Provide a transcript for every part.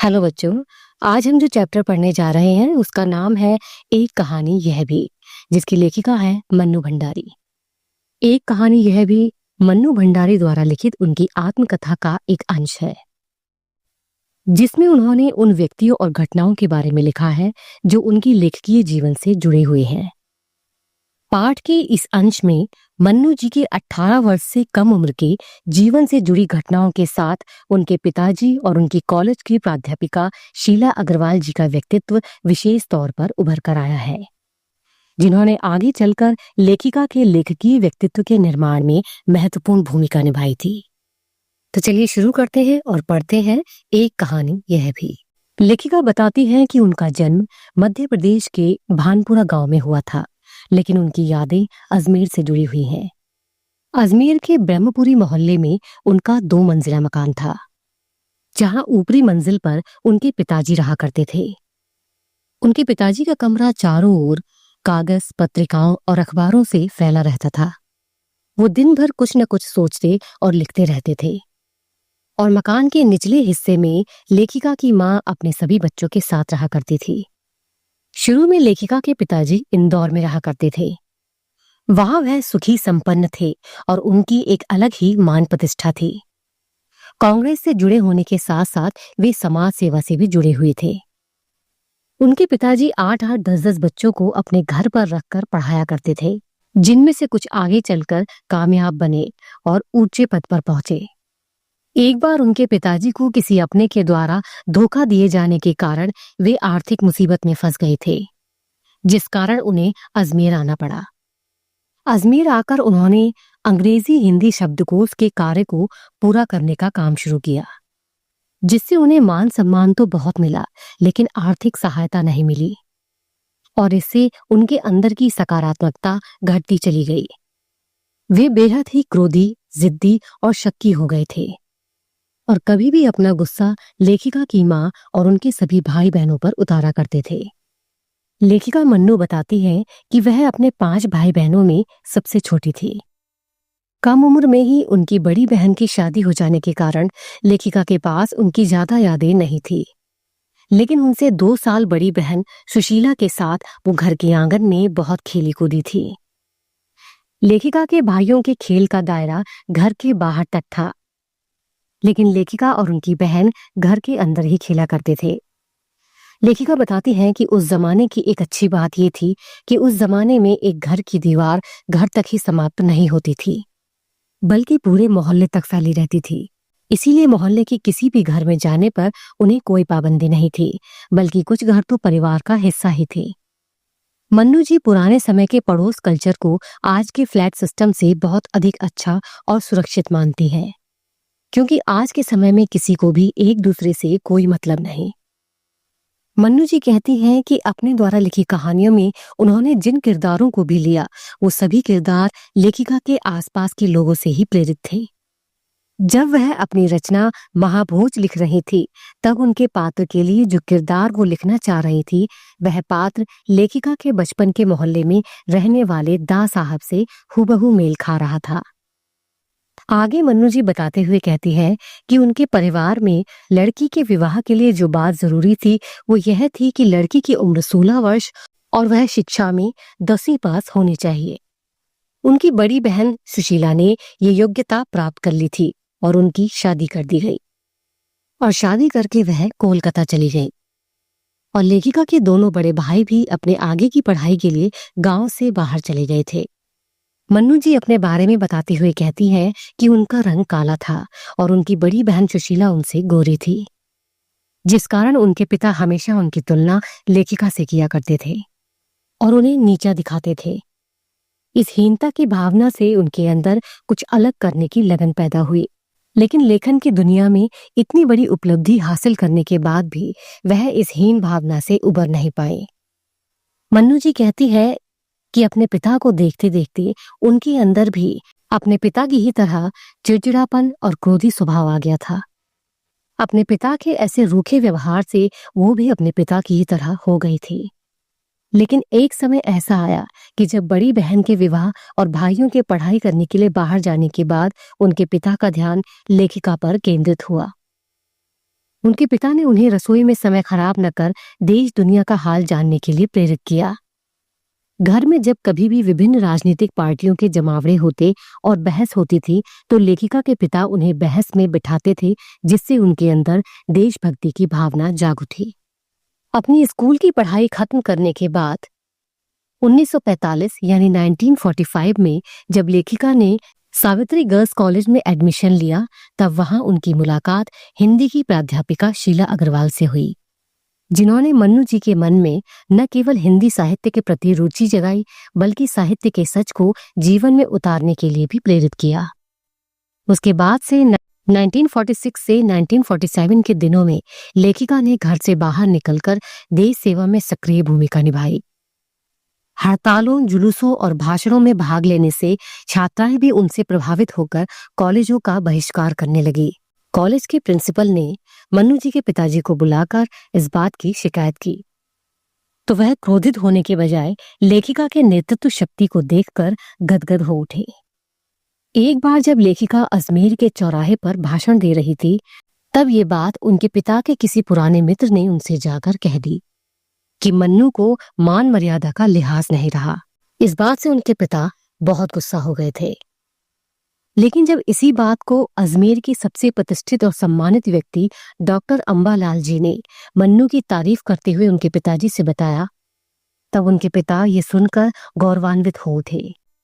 Hello बच्चों। आज हम जो चैप्टर पढ़ने जा रहे हैं उसका नाम है एक कहानी यह भी, जिसकी लेखिका है मन्नू भंडारी। एक कहानी यह भी मन्नू भंडारी द्वारा लिखित उनकी आत्मकथा का एक अंश है, जिसमें उन्होंने उन व्यक्तियों और घटनाओं के बारे में लिखा है जो उनकी लेखकीय जीवन से जुड़े हुए हैं। पाठ के इस अंश में मन्नू जी के 18 वर्ष से कम उम्र के जीवन से जुड़ी घटनाओं के साथ उनके पिताजी और उनकी कॉलेज की प्राध्यापिका शीला अग्रवाल जी का व्यक्तित्व विशेष तौर पर उभर कर आया है, जिन्होंने आगे चलकर लेखिका के लेखकीय व्यक्तित्व के निर्माण में महत्वपूर्ण भूमिका निभाई थी। तो चलिए शुरू करते हैं और पढ़ते हैं एक कहानी यह भी। लेखिका बताती है कि उनका जन्म मध्य प्रदेश के भानपुरा गांव में हुआ था, लेकिन उनकी यादें अजमेर से जुड़ी हुई हैं। अजमेर के ब्रह्मपुरी मोहल्ले में उनका 2 मंजिला मकान था, जहां ऊपरी मंजिल पर उनके पिताजी रहा करते थे। उनके पिताजी का कमरा चारों ओर कागज, पत्रिकाओं और अखबारों से फैला रहता था। वो दिन भर कुछ न कुछ सोचते और लिखते रहते थे। और मकान के निचले हिस्से में लेखिका की माँ अपने सभी बच्चों के साथ रहा करती थी। शुरू में लेखिका के पिताजी इंदौर में रहा करते थे। वहां वह सुखी संपन्न थे और उनकी एक अलग ही मान प्रतिष्ठा थी। कांग्रेस से जुड़े होने के साथ साथ वे समाज सेवा से भी जुड़े हुए थे। उनके पिताजी 8-8, 10-10 बच्चों को अपने घर पर रखकर पढ़ाया करते थे, जिनमें से कुछ आगे चलकर कामयाब बने और ऊंचे पद पर पहुंचे। एक बार उनके पिताजी को किसी अपने के द्वारा धोखा दिए जाने के कारण वे आर्थिक मुसीबत में फंस गए थे, जिस कारण उन्हें अजमेर आना पड़ा। अजमेर आकर उन्होंने अंग्रेजी हिंदी शब्दकोश के कार्य को पूरा करने का काम शुरू किया, जिससे उन्हें मान सम्मान तो बहुत मिला, लेकिन आर्थिक सहायता नहीं मिली और इससे उनके अंदर की सकारात्मकता घटती चली गई। वे बेहद ही क्रोधी, जिद्दी और शक्की हो गए थे और कभी भी अपना गुस्सा लेखिका की माँ और उनके सभी भाई बहनों पर उतारा करते थे। लेखिका मन्नू बताती है कि वह अपने 5 भाई बहनों में सबसे छोटी थी। कम उम्र में ही उनकी बड़ी बहन की शादी हो जाने के कारण लेखिका के पास उनकी ज्यादा यादें नहीं थी, लेकिन उनसे 2 साल बड़ी बहन सुशीला के साथ वो घर के आंगन में बहुत खेली कूदी थी। लेखिका के भाइयों के खेल का दायरा घर के बाहर तक था, लेकिन लेखिका और उनकी बहन घर के अंदर ही खेला करते थे। लेखिका बताती हैं कि उस जमाने की एक अच्छी बात ये थी कि उस जमाने में एक घर की दीवार घर तक ही समाप्त नहीं होती थी, बल्कि पूरे मोहल्ले तक फैली रहती थी। इसीलिए मोहल्ले के किसी भी घर में जाने पर उन्हें कोई पाबंदी नहीं थी, बल्कि कुछ घर तो परिवार का हिस्सा ही थे। मन्नू जी पुराने समय के पड़ोस कल्चर को आज के फ्लैट सिस्टम से बहुत अधिक अच्छा और सुरक्षित मानती हैं, क्योंकि आज के समय में किसी को भी एक दूसरे से कोई मतलब नहीं। मन्नू जी कहती हैं कि अपने द्वारा लिखी कहानियों में उन्होंने जिन किरदारों को भी लिया, वो सभी किरदार लेखिका के आसपास के लोगों से ही प्रेरित थे। जब वह अपनी रचना महाभोज लिख रही थी, तब उनके पात्र के लिए जो किरदार वो लिखना चाह रही थी, वह पात्र लेखिका के बचपन के मोहल्ले में रहने वाले दा साहब से हूबहू मेल खा रहा था। आगे मन्नू जी बताते हुए कहती है कि उनके परिवार में लड़की के विवाह के लिए जो बात जरूरी थी वो यह थी कि लड़की की उम्र 16 वर्ष और वह शिक्षा में 10वीं पास होनी चाहिए। उनकी बड़ी बहन सुशीला ने ये योग्यता प्राप्त कर ली थी और उनकी शादी कर दी गई और शादी करके वह कोलकाता चली गई। और लेखिका के दोनों बड़े भाई भी अपने आगे की पढ़ाई के लिए गांव से बाहर चले गए थे। मन्नू जी अपने बारे में बताते हुए कहती हैं कि उनका रंग काला था और उनकी बड़ी बहन सुशीला उनसे गोरी थी, जिस कारण उनके पिता हमेशा उनकी तुलना लेखिका से किया करते थे और उन्हें नीचा दिखाते थे। इस हीनता की भावना से उनके अंदर कुछ अलग करने की लगन पैदा हुई, लेकिन लेखन की दुनिया में इतनी बड़ी उपलब्धि हासिल करने के बाद भी वह इस हीन भावना से उबर नहीं पाए। मन्नू जी कहती है कि अपने पिता को देखते देखते उनके अंदर भी अपने पिता की ही तरह चिड़चिड़ापन और क्रोधी स्वभाव आ गया था। अपने पिता के ऐसे रूखे व्यवहार से वो भी अपने पिता की ही तरह हो गई थी। लेकिन एक समय ऐसा आया कि जब बड़ी बहन के विवाह और भाइयों के पढ़ाई करने के लिए बाहर जाने के बाद उनके पिता का ध्यान लेखिका पर केंद्रित हुआ। उनके पिता ने उन्हें रसोई में समय खराब न कर देश दुनिया का हाल जानने के लिए प्रेरित किया। घर में जब कभी भी विभिन्न राजनीतिक पार्टियों के जमावड़े होते और बहस होती थी, तो लेखिका के पिता उन्हें बहस में बिठाते थे, जिससे उनके अंदर देशभक्ति की भावना जाग उठी। अपनी स्कूल की पढ़ाई खत्म करने के बाद 1945 यानी 1945 में जब लेखिका ने सावित्री गर्ल्स कॉलेज में एडमिशन लिया, तब वहां उनकी मुलाकात हिंदी की प्राध्यापिका शीला अग्रवाल से हुई, जिन्होंने मन्नू जी के मन में न केवल हिंदी साहित्य के प्रति रुचि जगाई, बल्कि साहित्य के सच को जीवन में उतारने के लिए भी प्रेरित किया। उसके बाद से 1946 से 1947 के दिनों में लेखिका ने घर से बाहर निकलकर देश सेवा में सक्रिय भूमिका निभाई। हड़तालों, जुलूसों और भाषणों में भाग लेने से छात्राएं भी उनसे प्रभावित होकर कॉलेजों का बहिष्कार करने लगी। कॉलेज के प्रिंसिपल ने मन्नू जी के पिताजी को बुलाकर इस बात की शिकायत की, तो वह क्रोधित होने के बजाय लेखिका के नेतृत्व शक्ति को देखकर गदगद हो उठे। एक बार जब लेखिका अजमेर के चौराहे पर भाषण दे रही थी, तब ये बात उनके पिता के किसी पुराने मित्र ने उनसे जाकर कह दी कि मन्नू को मान मर्यादा का लिहाज नहीं रहा। इस बात से उनके पिता बहुत गुस्सा हो गए थे। लेकिन जब इसी बात को अजमेर की सबसे प्रतिष्ठित और सम्मानित व्यक्ति डॉक्टर अंबालाल जी ने मन्नू की तारीफ करते हुए उनके पिताजी से बताया, तब उनके पिता ये सुनकर गौरवान्वित हो उठे।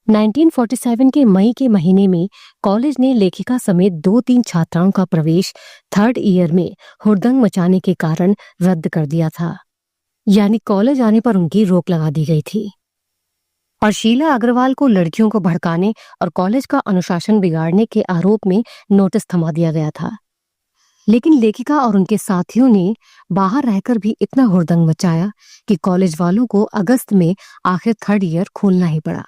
1947 के मई के महीने में कॉलेज ने लेखिका समेत 2-3 छात्राओं का प्रवेश 3rd ईयर में हुड़दंग मचाने के कारण रद्द कर दिया था, यानी कॉलेज आने पर उनकी रोक लगा दी गई थी। और शीला अग्रवाल को लड़कियों को भड़काने और कॉलेज का अनुशासन बिगाड़ने के आरोप में नोटिस थमा दिया गया था। लेकिन लेखिका और उनके साथियों ने बाहर रहकर भी इतना हुड़दंग मचाया कि कॉलेज वालों को अगस्त में आखिर 3rd ईयर खोलना ही पड़ा।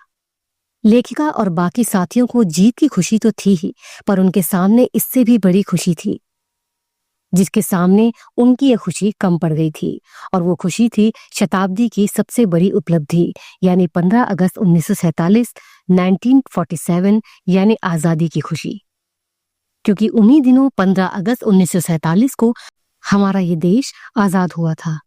लेखिका और बाकी साथियों को जीत की खुशी तो थी ही, पर उनके सामने इससे भी बड़ी खुशी थी, जिसके सामने उनकी यह खुशी कम पड़ गई थी। और वो खुशी थी शताब्दी की सबसे बड़ी उपलब्धि, यानी 15 अगस्त 1947 1947 यानी आजादी की खुशी। क्योंकि उन्हीं दिनों 15 अगस्त 1947 को हमारा ये देश आजाद हुआ था।